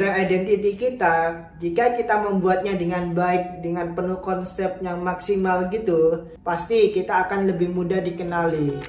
brand identity kita, jika kita membuatnya dengan baik, dengan penuh konsep yang maksimal gitu, pasti kita akan lebih mudah dikenali.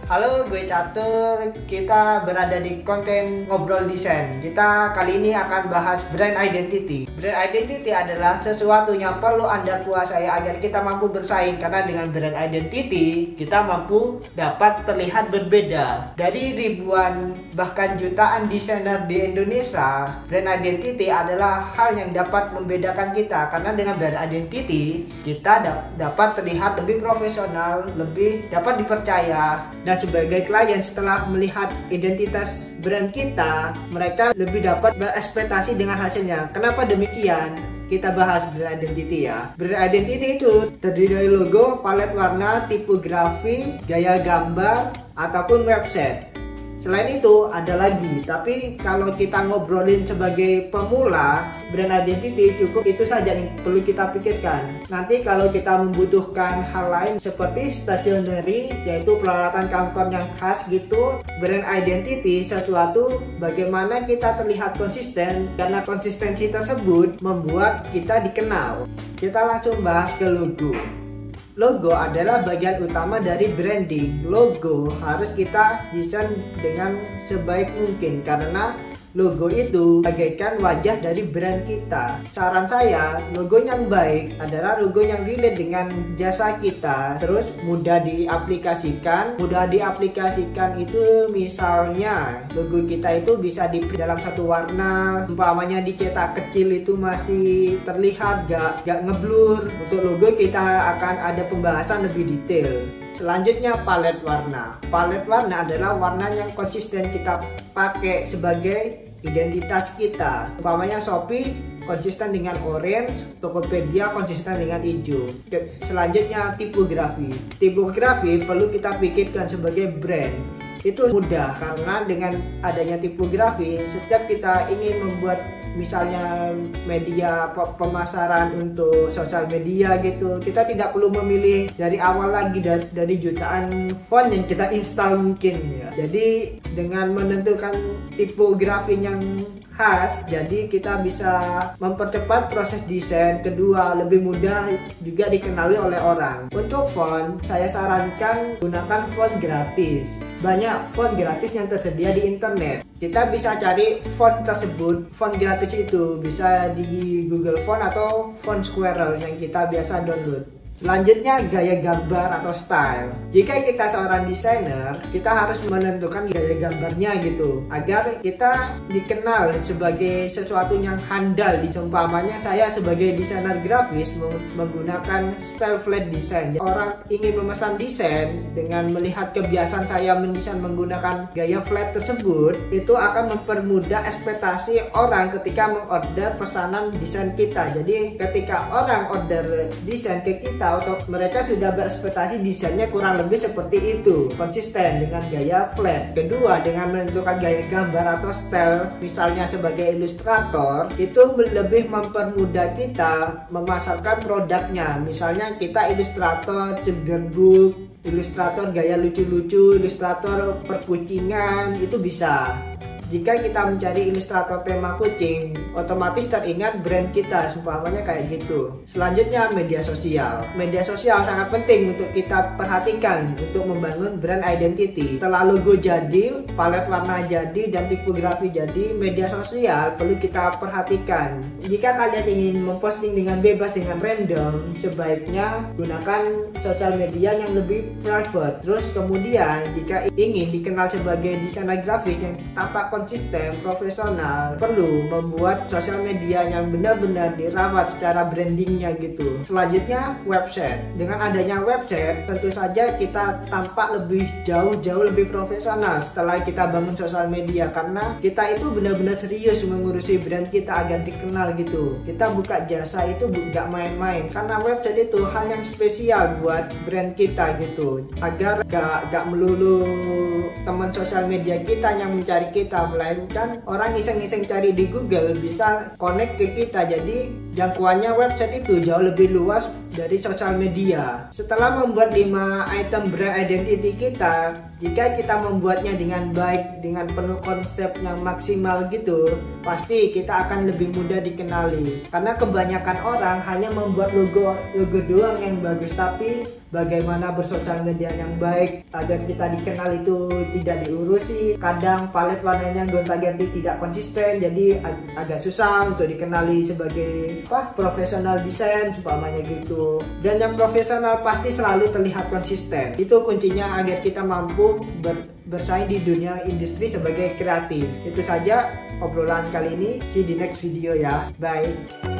Halo, gue Catur. Kita berada di konten ngobrol desain. Kita kali ini akan bahas brand identity. Brand identity adalah sesuatu yang perlu Anda kuasai agar kita mampu bersaing, karena dengan brand identity kita mampu dapat terlihat berbeda. Dari ribuan bahkan jutaan desainer di Indonesia, brand identity adalah hal yang dapat membedakan kita, karena dengan brand identity kita dapat terlihat lebih profesional, lebih dapat dipercaya. Dan sebagai klien, setelah melihat identitas brand kita, mereka lebih dapat berekspektasi dengan hasilnya. Kenapa demikian? Kita bahas brand identity ya. Brand identity itu terdiri dari logo, palet warna, tipografi, gaya gambar, ataupun website. Selain itu ada lagi, tapi kalau kita ngobrolin sebagai pemula, brand identity cukup itu saja yang perlu kita pikirkan. Nanti kalau kita membutuhkan hal lain seperti stationery, yaitu peralatan kantor yang khas gitu, brand identity sesuatu bagaimana kita terlihat konsisten, karena konsistensi tersebut membuat kita dikenal. Kita langsung bahas ke logo. Logo adalah bagian utama dari branding. Logo harus kita desain dengan sebaik mungkin, karena logo itu bagaikan wajah dari brand kita. Saran saya, logo yang baik adalah logo yang relate dengan jasa kita, terus mudah diaplikasikan. Mudah diaplikasikan itu misalnya logo kita itu bisa di dalam satu warna, umpamanya dicetak kecil itu masih terlihat gak ngeblur. Untuk logo kita akan ada pembahasan lebih detail. Selanjutnya palet warna. Palet warna adalah warna yang konsisten kita pakai sebagai identitas kita. Umpamanya Shopee konsisten dengan orange, Tokopedia konsisten dengan hijau. Selanjutnya tipografi. Tipografi perlu kita pikirkan sebagai brand. Itu mudah karena dengan adanya tipografi, setiap kita ingin membuat misalnya media pemasaran untuk sosial media gitu, kita tidak perlu memilih dari awal lagi dari jutaan font yang kita install mungkin ya. Jadi dengan menentukan tipografi yang khas, jadi kita bisa mempercepat proses desain. Kedua, lebih mudah juga dikenali oleh orang. Untuk font, saya sarankan gunakan font gratis. Banyak font gratis yang tersedia di internet. Kita bisa cari font tersebut. Font gratis itu bisa di Google Font atau Font Squirrel yang kita biasa download. Selanjutnya gaya gambar atau style. Jika kita seorang desainer, kita harus menentukan gaya gambarnya gitu, agar kita dikenal sebagai sesuatu yang handal. Umpamanya saya sebagai desainer grafis menggunakan style flat design. Orang ingin memesan desain dengan melihat kebiasaan saya mendesain menggunakan gaya flat tersebut, itu akan mempermudah ekspektasi orang ketika mengorder pesanan desain kita. Jadi ketika orang order desain ke kita, atau mereka sudah berekspektasi desainnya kurang lebih seperti itu, konsisten dengan gaya flat. Kedua, dengan menentukan gaya gambar atau style, misalnya sebagai ilustrator, itu lebih mempermudah kita memasarkan produknya. Misalnya kita ilustrator children book, ilustrator gaya lucu-lucu, ilustrator perkucingan, itu bisa. Jika kita mencari ilustrator tema kucing, otomatis teringat brand kita, seumpamanya kayak gitu. Selanjutnya media sosial. Media sosial sangat penting untuk kita perhatikan untuk membangun brand identity. Setelah logo jadi, palet warna jadi, dan tipografi jadi, media sosial perlu kita perhatikan. Jika kalian ingin memposting dengan bebas, dengan random, sebaiknya gunakan sosial media yang lebih private. Terus kemudian jika ingin dikenal sebagai desainer grafis yang tampak konsisten, profesional, perlu membuat sosial media yang benar-benar dirawat secara brandingnya gitu. Selanjutnya website. Dengan adanya website, tentu saja kita tampak jauh lebih profesional setelah kita bangun sosial media, karena kita itu benar-benar serius mengurusi brand kita agar dikenal gitu. Kita buka jasa itu gak main-main, karena website itu hal yang spesial buat brand kita gitu, agar gak melulu teman sosial media kita yang mencari kita, melainkan orang iseng-iseng cari di Google bisa connect ke kita. Jadi jangkauannya website itu jauh lebih luas dari sosial media. Setelah membuat 5 item brand identity kita, Jika kita membuatnya dengan baik, dengan penuh konsep yang maksimal gitu, pasti kita akan lebih mudah dikenali. Karena kebanyakan orang hanya membuat logo doang yang bagus, tapi bagaimana bersosial media yang baik agar kita dikenal itu tidak diurusi. Kadang palet warnanya gonta-ganti tidak konsisten, jadi agak susah untuk dikenali sebagai profesional desain umpamanya gitu. Dan yang profesional pasti selalu terlihat konsisten. Itu kuncinya agar kita mampu bersaing di dunia industri sebagai kreatif. Itu saja obrolan kali ini. See you di next video ya. Bye.